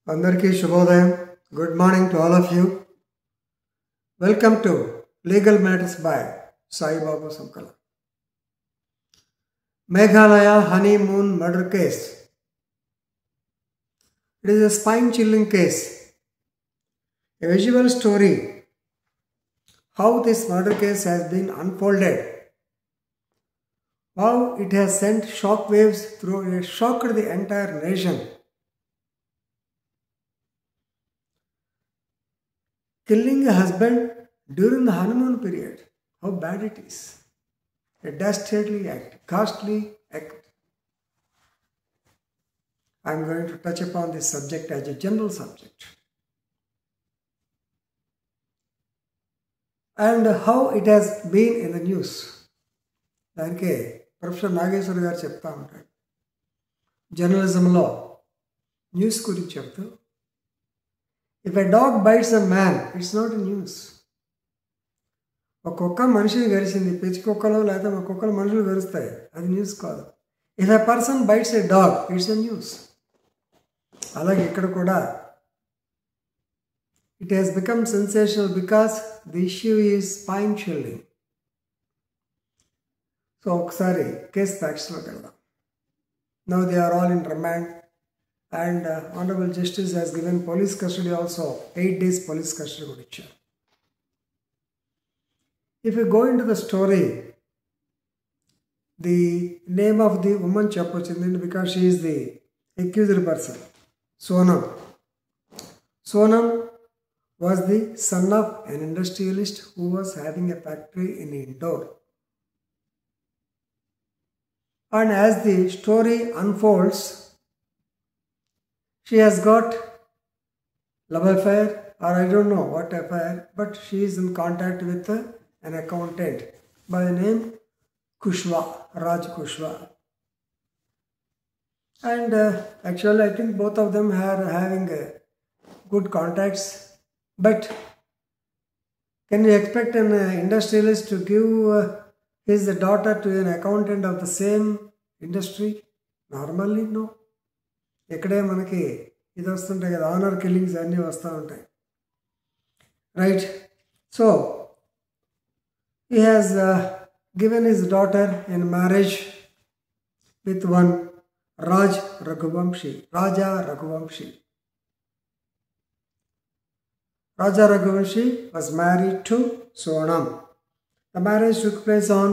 Andarki Shubhodayam. Good morning to all of you. Welcome to Legal Matters by Sai Baba Sankala. Meghalaya honeymoon murder case. It is a spine-chilling case. A visual story how this murder case has been unfolded. How it has sent shock waves through it, shocked the entire nation. Killing a husband during the honeymoon period. How bad it is. A dastardly act, ghastly act. I am going to touch upon this subject as a general subject. And how it has been in the news. దానికి professor Nageshwar గారు చెప్తా ఉంటాడు. జర్నలిజంలో news గురించి చెప్తూ, if a dog bites a man it's not a news. ఒక కుక్క మనిషిని గరిచింది, పిచ్చి కుక్కలో లేకపోతే మా కుక్కలు మనుషులు గరుస్తాయి, అది న్యూస్ కాదు. If a person bites a dog it's a news. అలాగే ఇక్కడ కూడా it has become sensational because the issue is spine chilling. So ఒకసారి కేస్ ఫ్యాక్ట్స్లోకి వెళ్దాం. Now they are all in remand and Honorable Justice has given police custody also, 8 days police custody కూడా ఇచ్చారు. If you go into the story, the name of the woman చెప్పొచ్చింది because she is the accused person, Sonam. Sonam was the son of an industrialist who was having a factory in Indore. And as the story unfolds, she has got love affair, or I don't know what affair, but she is in contact with an accountant by the name Kushwa, Raj Kushwa. And actually I think both of them are having good contacts, but can you expect an industrialist to give his daughter to an accountant of the same industry? Normally no. ఇక్కడే మనకి ఇది వస్తుంటాయి కదా, honour killings అన్నీ వస్తూ ఉంటాయి, right? So he has given his daughter in marriage with one Raja Raghuvanshi. Raja Raghuvanshi was married to Sonam. The marriage took place on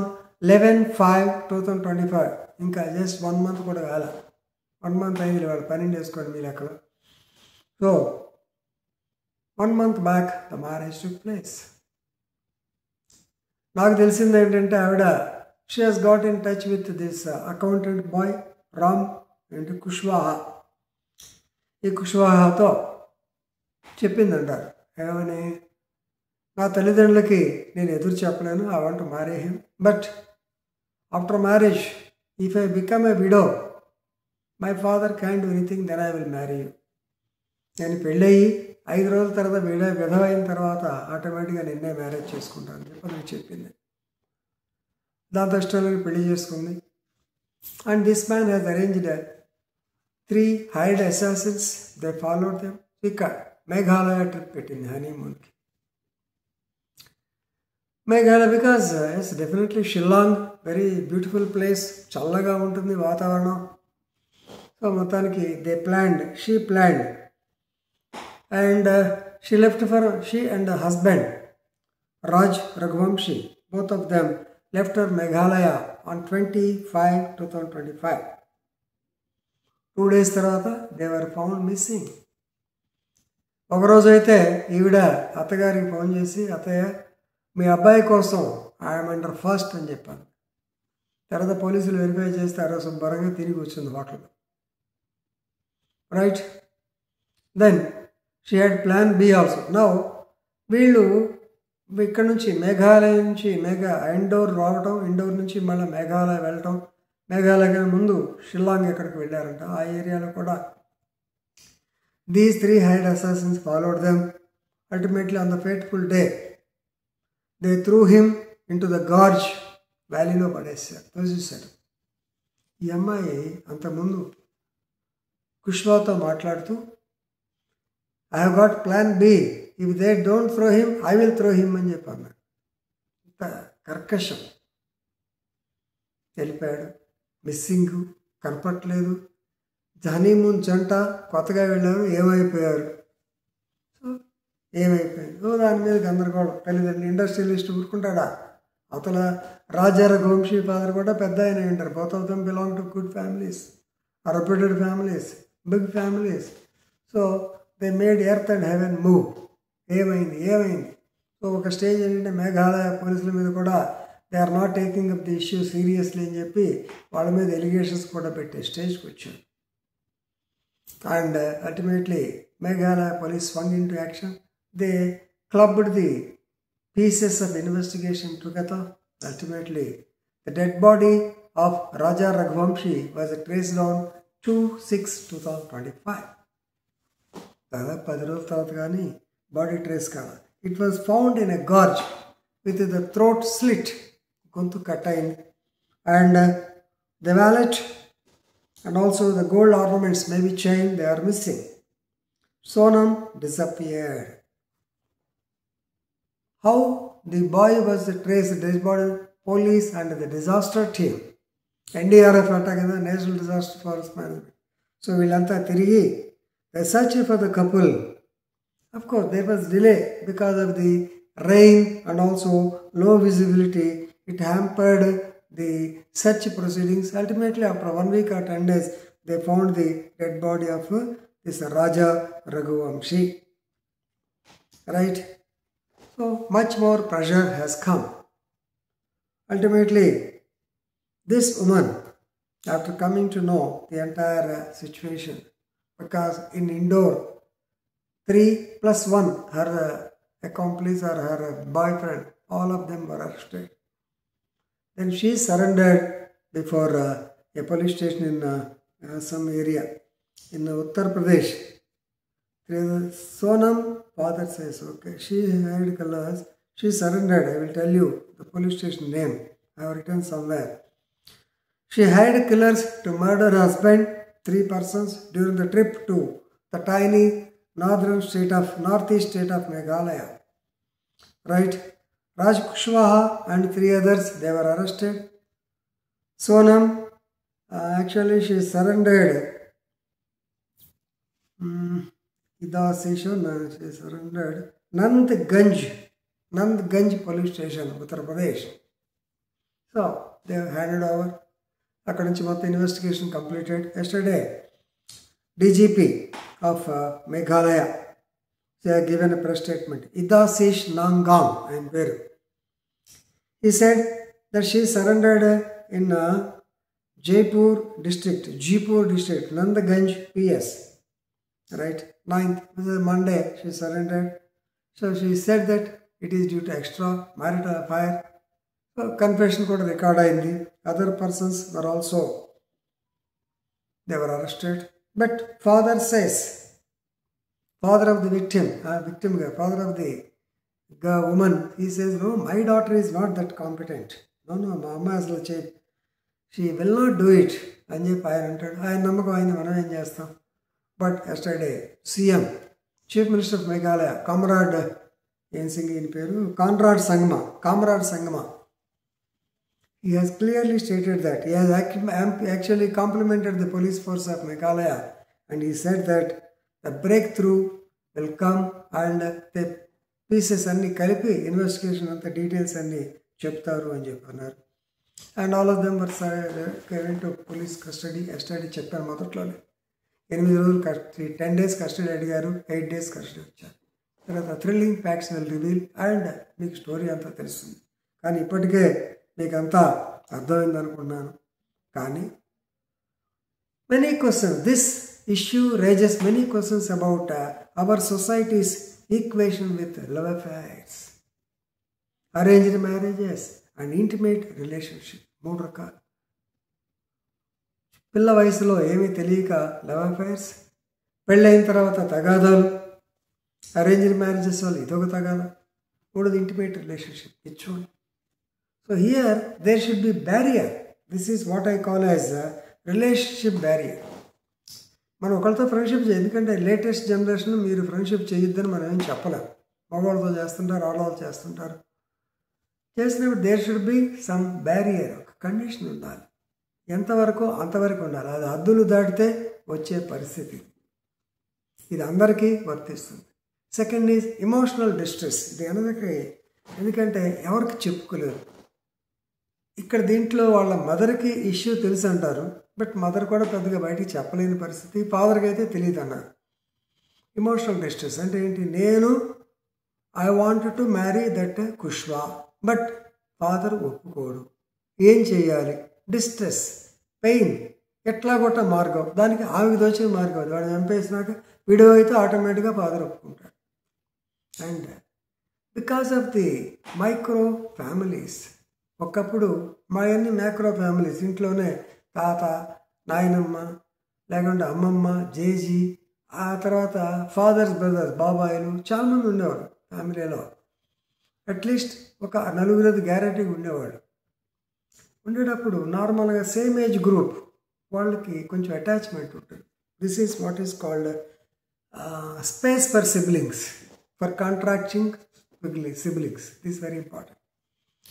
11/5/2025. ఇంకా just 1 month కూడా కాల, 1 month అయింది. వాళ్ళు 12 వేసుకోండి మీరు అక్కడ. So 1 month back the marriage took place. నాకు తెలిసింది ఏంటంటే ఆవిడ she has got in touch with this accountant boy Ram and Kushwaha. ఈ కుష్వాహాతో చెప్పిందంటారు ఏమని, నా తల్లిదండ్రులకి నేను ఎదురు చెప్పలేను, I want to marry him, but after marriage if I become a widow my father can do anything, then I will marry you. నేను పెళ్ళయి 5 రోజుల తర్వాత విధవ అయిన తర్వాత ఆటోమేటిక్గా నిన్నే మ్యారేజ్ చేసుకుంటాను అని చెప్పి చెప్పింది. దాంతో ఇష్టంలో పెళ్లి చేసుకుంది. And this man has arranged 3 hired assassins. They followed them. ఇక్కడ మేఘాలయ ట్రిప్ పెట్టింది హనీమూన్కి. Meghalaya because it's definitely Shillong, very beautiful place, చల్లగా ఉంటుంది వాతావరణం. సో మొత్తానికి she planned and she left for, she and her husband Raj Raghuvanshi, both of them left for Meghalaya on 25/2025. 2 days తర్వాత they were found missing. ఒకరోజు అయితే ఈవిడ అత్తగారికి phone చేసి, అత్తయ్య మీ అబ్బాయి కోసం ఐఎమ్ అండర్ ఫస్ట్ అని చెప్పాను. తర్వాత పోలీసులు వెరిఫై చేస్తే ఆ రోజు శుభ్రంగా తిరిగి వచ్చింది హోటల్లో. Right, then she had plan B also. Now వీళ్ళు ఇక్కడ నుంచి మేఘాలయ నుంచి ఇండోర్ రావటం, ఇండోర్ నుంచి మళ్ళీ మేఘాలయ వెళ్ళటం, మేఘాలయ ముందు షిల్లాంగ్ ఎక్కడికి వెళ్ళారంట. ఆ ఏరియాలో కూడా these 3 hired assassins followed them. Ultimately on the fateful day they threw him into the gorge, వ్యాలీలో పడేసారు, తోసేశారు. ఈ అమ్మాయి అంతకుముందు కుష్వాతో మాట్లాడుతూ I have got plan B, if they don't throw him I will throw him అని చెప్పి అన్నాడు. ఇంత కర్కశం. వెళ్ళిపోయాడు. మిస్సింగ్, కనపట్లేదు. హనీమూన్ జంట కొత్తగా వెళ్ళారు, ఏమైపోయారు. సో ఏమైపోయింది, దాని మీద గందరగోళం. తల్లిదండ్రులు, ఇండస్ట్రియలిస్ట్ ఊరుకుంటాడా? అవతల రాజా రఘువంశీ ఫాదర్ కూడా పెద్ద ఆయన ఉంటారు. Both of them belong to good families, reputed families, big families. So they made earth and heaven move. ఏమైంది. సో ఒక స్టేజ్ ఏంటంటే మేఘాలయ పోలీసుల మీద కూడా they are not taking up the issue seriously అని చెప్పి వాళ్ళ మీద ఎలిగేషన్స్ కూడా పెట్టే స్టేజ్కి వచ్చారు. And ultimately Meghalaya police swung into action. They clubbed the pieces of investigation together. Ultimately, the dead body of Raja Raghuvamshi was traced on 2/6/2025. దాదాపు 10 రోజుల తర్వాత కానీ బాడీ ట్రేస్ కాదు. It was found in a gorge with the throat slit, గొంతు cut అయింది. And the wallet and also the gold ornaments, maybe chain, they are missing. Sonam disappeared. How the boy was traced, dead body, police and the disaster team, NDRF అంటారు కదా, national disaster forest management. So వీళ్ళంతా తిరిగి they searched for the couple. Of course, there was delay because of the rain and also low visibility. It hampered the search proceedings. Ultimately, after 1 week or 10 days, they found the dead body of this Raja Raghuvamshi. Right? So much more pressure has come. Ultimately, this woman, after coming to know the entire situation, because in Indore, 3+1, her accomplice or her boyfriend, all of them were arrested. Then she surrendered before a police station in some area in Uttar Pradesh. Sonam, father says, okay, she had colors, she surrendered. I will tell you the police station name. I have written somewhere. She hired killers to murder her husband, 3 persons, during the trip to the tiny northeast state of Meghalaya. Right? Raj Kushwaha and 3 others, they were arrested. Sonam, actually she surrendered. She surrendered Nandganj police station, Uttar Pradesh. So they handed over. అక్కడ నుంచి మొత్తం investigation completed. Yesterday DGP of Meghalaya, they have given a press statement. Idasish Nangam and Veru. He said that she surrendered in Jaipur district, Nandganj PS. Right? 9th, this is Monday, she surrendered. So she said that it is due to extramarital affair. So confession కూడా record అయింది. Other persons were also, they were arrested. But father says, father of the victim, father of the woman, he says, no, my daughter is not that competent. No, మా అమ్మాయి అసలు she will not do it అని చెప్పి ఆయన అంటాడు. ఆయన నమ్మకం అయింది, మనం ఏం చేస్తాం. But yesterday, CM, Chief Minister of Meghalaya, Conrad Sangma, he has clearly stated that he has actually complimented the police force of Meghalaya, and he said that the breakthrough will come and the pieces anni kalipi investigation anta details anni cheptaru ani cheppanaru. And all of them were given to police custody. Yesterday చెప్పాను మొదట్లోనే 8 రోజులు 10 days custody అడిగారు, 8 days custody వచ్చారు. తర్వాత thrilling facts will reveal and మీకు story అంతా తెలుస్తుంది. కానీ ఇప్పటికే మీకు అంతా అర్థమైంది అనుకున్నాను. కానీ many questions, this issue raises many questions about our society's equation with love affairs, arranged marriages and intimate relationship. 3 రకాలు. పిల్ల వయసులో ఏమీ తెలియక లవ్ అఫైర్స్, పెళ్ళైన తర్వాత తగాదాలు, అరేంజ్డ్ మ్యారేజెస్ వల్ల ఇదొక తగాదా, 3 ఇంటిమేట్ రిలేషన్షిప్. ఇచ్చుకోండి. So here there should be barrier. This is what I call as a relationship barrier. మనం ఒకరితో ఫ్రెండ్షిప్ చేయాలి, ఎందుకంటే లేటెస్ట్ జనరేషన్ మీరు ఫ్రెండ్షిప్ చేయొద్దని మనం ఏం చెప్పలేం. మగవాళ్ళతో చేస్తుంటారు, ఆడవాళ్ళు చేస్తుంటారు. చేసినప్పుడు there should be some barrier, ఒక కండిషన్ ఉండాలి. ఎంతవరకు అంతవరకు ఉండాలి. అది హద్దులు దాటితే వచ్చే పరిస్థితి. ఇది అందరికీ వర్తిస్తుంది. Second is emotional distress. ఇది అందరికీ, ఎందుకంటే ఎవరికి చెప్పుకోలేరు. ఇక్కడ దీంట్లో వాళ్ళ మదర్కి ఇష్యూ తెలుసు అంటారు, బట్ మదర్ కూడా పెద్దగా బయటికి చెప్పలేని పరిస్థితి. ఫాదర్కి అయితే తెలియదు అన్నారు. ఎమోషనల్ డిస్ట్రెస్ అంటే ఏంటి? నేను I want to marry that Kushwa, but father ఒప్పుకోడు. ఏం చేయాలి? డిస్ట్రెస్, పెయిన్, ఎట్లా కొట్ట మార్గం, దానికి ఆమెకు దోచిన మార్గం అది. వాడు చంపేసినాక వీడియో అయితే ఆటోమేటిక్గా ఫాదర్ ఒప్పుకుంటాడు. And because of the micro families, ఒకప్పుడు మా అన్ని మ్యాక్రో ఫ్యామిలీస్, ఇంట్లోనే తాత, నాయనమ్మ, లేకుంటే అమ్మమ్మ, జేజీ, ఆ తర్వాత ఫాదర్స్ బ్రదర్స్, బాబాయిలు చాలామంది ఉండేవారు ఫ్యామిలీలో. అట్లీస్ట్ ఒక 4 గ్యారెంటీగా ఉండేవాడు. ఉండేటప్పుడు నార్మల్గా సేమ్ ఏజ్ గ్రూప్ వాళ్ళకి కొంచెం అటాచ్మెంట్ ఉంటుంది. This is what is called space for siblings, for contracting siblings. This very important.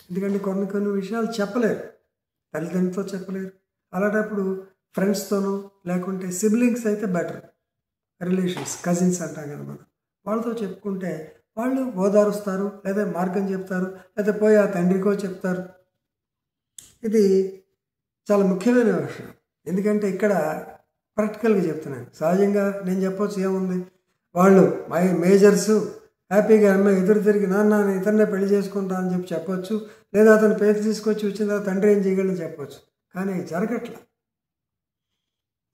ఎందుకంటే కొన్ని విషయాలు చెప్పలేరు, తల్లిదండ్రులతో చెప్పలేరు. అలాంటప్పుడు ఫ్రెండ్స్తోనూ లేకుంటే సిబ్లింగ్స్ అయితే బెటర్, రిలేషన్స్, కజిన్స్ అంటాం కదా మనం, వాళ్ళతో చెప్పుకుంటే వాళ్ళు ఓదారుస్తారు, లేదా మార్గం చెప్తారు, లేదా పోయి ఆ తండ్రికో చెప్తారు. ఇది చాలా ముఖ్యమైన విషయం. ఎందుకంటే ఇక్కడ ప్రాక్టికల్గా చెప్తున్నాను. సహజంగా నేను చెప్పొచ్చు, ఏముంది, వాళ్ళు మేజర్సు హ్యాపీగా అమ్మాయి ఎదురు తిరిగి నాన్న ఇతన్నే పెళ్లి చేసుకుంటా అని చెప్పొచ్చు, లేదా అతను పేరు తీసుకొచ్చి వచ్చిన తర్వాత తండ్రి ఏం చేయగలని చెప్పొచ్చు. కానీ జరగట్లా.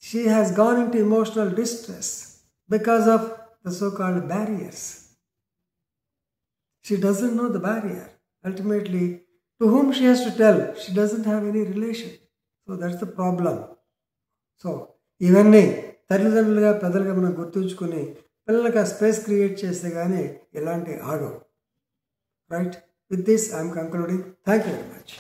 She has gone into emotional distress because of the so called barriers. She doesn't know the barrier. Ultimately, to whom she has to tell? She doesn't have any relation. So that's the problem. So, ఇవన్నీ తల్లిదండ్రులుగా పెద్దలుగా మనం గుర్తుంచుకొని పిల్లలకి ఆ space create చేస్తే కానీ ఇలాంటి ఆగవు. Right? With this I'm concluding. Thank you very much.